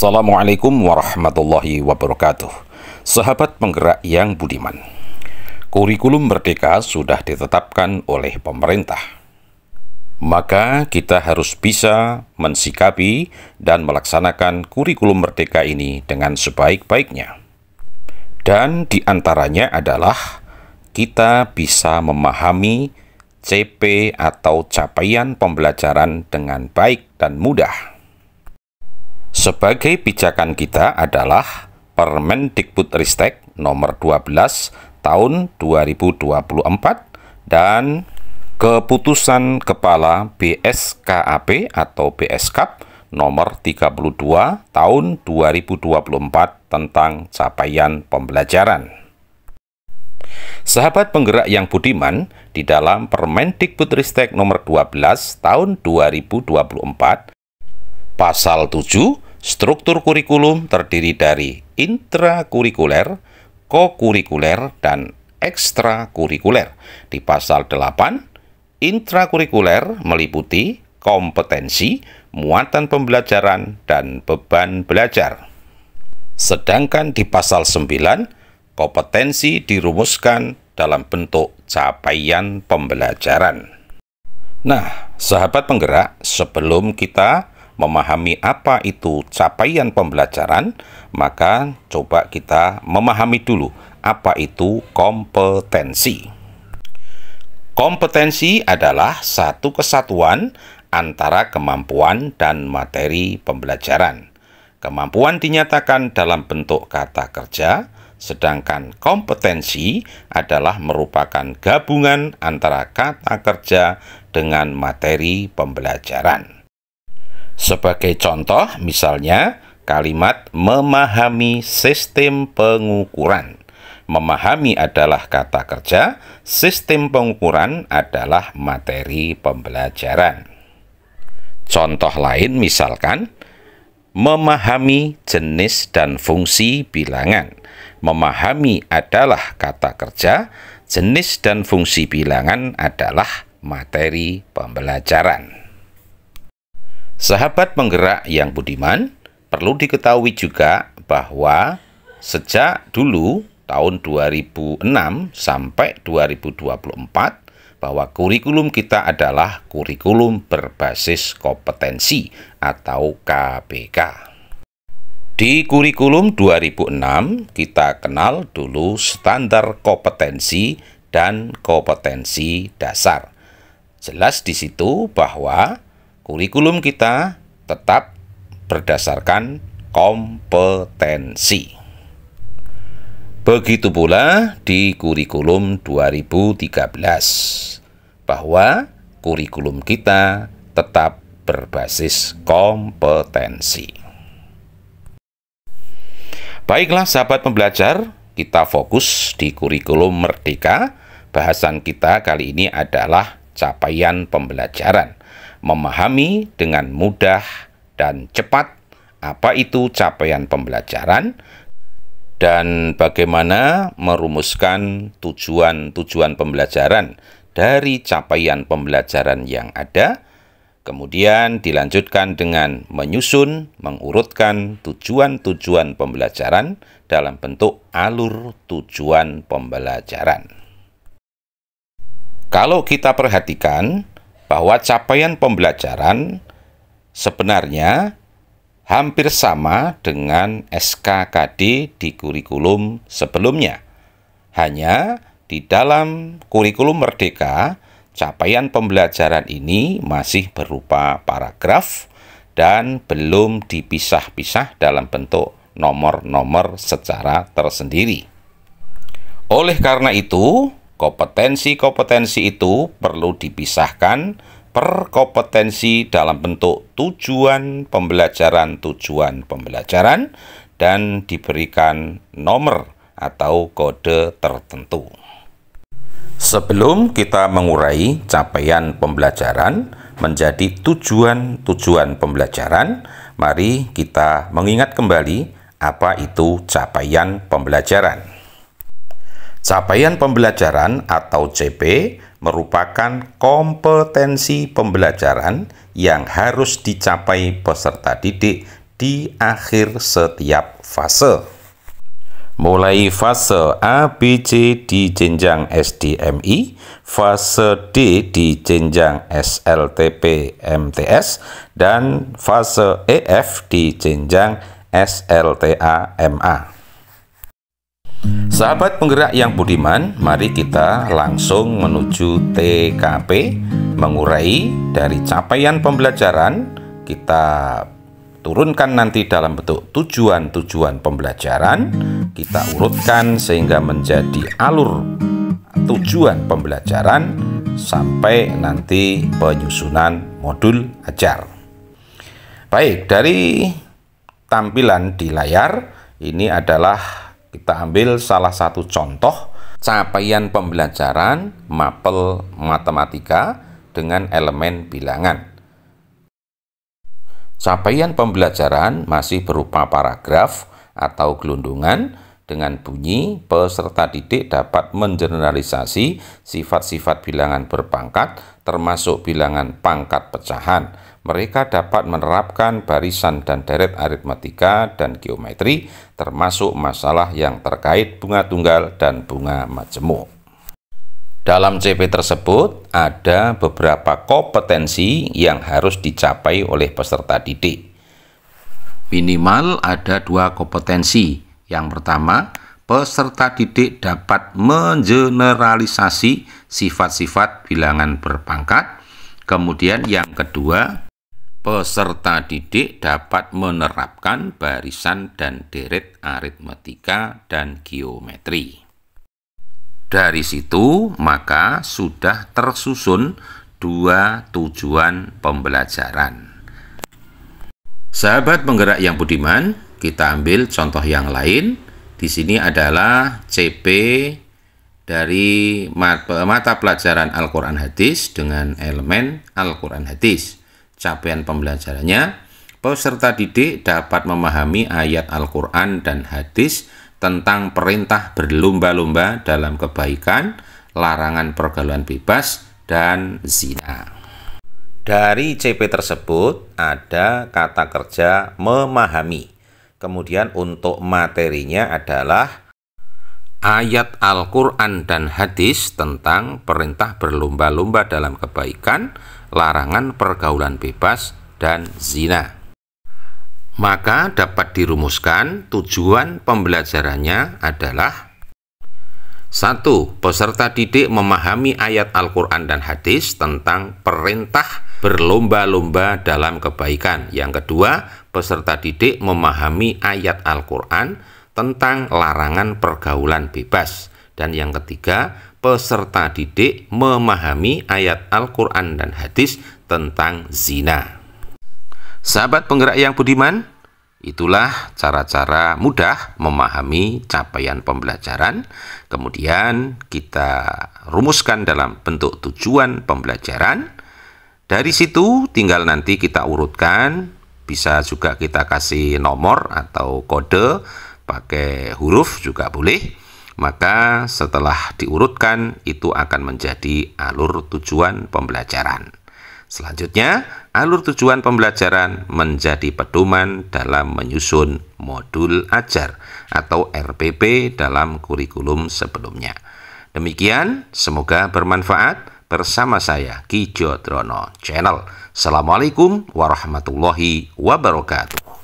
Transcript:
Assalamualaikum warahmatullahi wabarakatuh. Sahabat penggerak yang budiman, kurikulum merdeka sudah ditetapkan oleh pemerintah. Maka kita harus bisa mensikapi dan melaksanakan kurikulum merdeka ini dengan sebaik-baiknya. Dan diantaranya adalah kita bisa memahami CP atau capaian pembelajaran dengan baik dan mudah. Sebagai pijakan kita adalah Permendikbudristek nomor 12 tahun 2024 dan Keputusan Kepala BSKAP atau BSKAP nomor 32 tahun 2024 tentang capaian pembelajaran. Sahabat penggerak yang budiman, di dalam Permendikbudristek nomor 12 tahun 2024 Pasal 7, struktur kurikulum terdiri dari intrakurikuler, kokurikuler, dan ekstrakurikuler. Di pasal 8, intrakurikuler meliputi kompetensi, muatan pembelajaran, dan beban belajar. Sedangkan di pasal 9, kompetensi dirumuskan dalam bentuk capaian pembelajaran. Nah, sahabat penggerak, sebelum kita memahami apa itu capaian pembelajaran, maka coba kita memahami dulu apa itu kompetensi. Kompetensi adalah satu kesatuan antara kemampuan dan materi pembelajaran. Kemampuan dinyatakan dalam bentuk kata kerja, sedangkan kompetensi adalah merupakan gabungan antara kata kerja dengan materi pembelajaran. Sebagai contoh, misalnya kalimat memahami sistem pengukuran. Memahami adalah kata kerja, sistem pengukuran adalah materi pembelajaran. Contoh lain misalkan, memahami jenis dan fungsi bilangan. Memahami adalah kata kerja, jenis dan fungsi bilangan adalah materi pembelajaran. Sahabat penggerak yang budiman, perlu diketahui juga bahwa sejak dulu tahun 2006 sampai 2024 bahwa kurikulum kita adalah kurikulum berbasis kompetensi atau KBK. Di kurikulum 2006 kita kenal dulu standar kompetensi dan kompetensi dasar. Jelas di situ bahwa kurikulum kita tetap berdasarkan kompetensi. Begitu pula di kurikulum 2013, bahwa kurikulum kita tetap berbasis kompetensi. Baiklah sahabat pembelajar, kita fokus di kurikulum merdeka. Bahasan kita kali ini adalah capaian pembelajaran. Memahami dengan mudah dan cepat apa itu capaian pembelajaran dan bagaimana merumuskan tujuan-tujuan pembelajaran dari capaian pembelajaran yang ada, kemudian dilanjutkan dengan menyusun, mengurutkan tujuan-tujuan pembelajaran dalam bentuk alur tujuan pembelajaran. Kalau kita perhatikan bahwa capaian pembelajaran sebenarnya hampir sama dengan SKKD di kurikulum sebelumnya. Hanya di dalam kurikulum merdeka, capaian pembelajaran ini masih berupa paragraf dan belum dipisah-pisah dalam bentuk nomor-nomor secara tersendiri. Oleh karena itu, kompetensi-kompetensi itu perlu dipisahkan per kompetensi dalam bentuk tujuan pembelajaran dan diberikan nomor atau kode tertentu. Sebelum kita mengurai capaian pembelajaran menjadi tujuan-tujuan pembelajaran, mari kita mengingat kembali apa itu capaian pembelajaran. Capaian pembelajaran atau CP merupakan kompetensi pembelajaran yang harus dicapai peserta didik di akhir setiap fase. Mulai fase A, B, C di jenjang SDMI, fase D di jenjang SLTP MTS, dan fase EF di jenjang SLTA MA. Sahabat penggerak yang budiman, mari kita langsung menuju TKP, mengurai dari capaian pembelajaran. Kita turunkan nanti dalam bentuk tujuan-tujuan pembelajaran, kita urutkan sehingga menjadi alur tujuan pembelajaran sampai nanti penyusunan modul ajar. Baik, dari tampilan di layar ini adalah kita ambil salah satu contoh capaian pembelajaran mapel matematika dengan elemen bilangan. Capaian pembelajaran masih berupa paragraf atau gelundungan dengan bunyi peserta didik dapat mengeneralisasi sifat-sifat bilangan berpangkat termasuk bilangan pangkat pecahan. Mereka dapat menerapkan barisan dan deret aritmatika dan geometri termasuk masalah yang terkait bunga tunggal dan bunga majemuk. Dalam CP tersebut ada beberapa kompetensi yang harus dicapai oleh peserta didik. Minimal ada 2 kompetensi. Yang pertama, peserta didik dapat mengeneralisasi sifat-sifat bilangan berpangkat. Kemudian yang kedua, peserta didik dapat menerapkan barisan dan deret aritmatika dan geometri. Dari situ maka sudah tersusun 2 tujuan pembelajaran. Sahabat penggerak yang budiman, kita ambil contoh yang lain. Di sini adalah CP dari mata pelajaran Al-Quran Hadis dengan elemen Al-Quran Hadis. Capaian pembelajarannya, peserta didik dapat memahami ayat Al-Quran dan hadis tentang perintah berlomba-lomba dalam kebaikan, larangan pergaulan bebas, dan zina. Dari CP tersebut ada kata kerja memahami. Kemudian untuk materinya adalah ayat Al-Quran dan hadis tentang perintah berlomba-lomba dalam kebaikan, larangan pergaulan bebas, dan zina. Maka dapat dirumuskan tujuan pembelajarannya adalah 1. Peserta didik memahami ayat Al-Quran dan hadis tentang perintah berlomba-lomba dalam kebaikan. Yang kedua, peserta didik memahami ayat Al-Quran tentang larangan pergaulan bebas. Dan yang ketiga, peserta didik memahami ayat Al-Quran dan hadis tentang zina. Sahabat penggerak yang budiman, itulah cara-cara mudah memahami capaian pembelajaran. Kemudian kita rumuskan dalam bentuk tujuan pembelajaran. Dari situ tinggal nanti kita urutkan, bisa juga kita kasih nomor atau kode, pakai huruf juga boleh. Maka setelah diurutkan itu akan menjadi alur tujuan pembelajaran. Selanjutnya, alur tujuan pembelajaran menjadi pedoman dalam menyusun modul ajar atau RPP dalam kurikulum sebelumnya. Demikian, semoga bermanfaat bersama saya Ki Jodrono Channel. Assalamualaikum warahmatullahi wabarakatuh.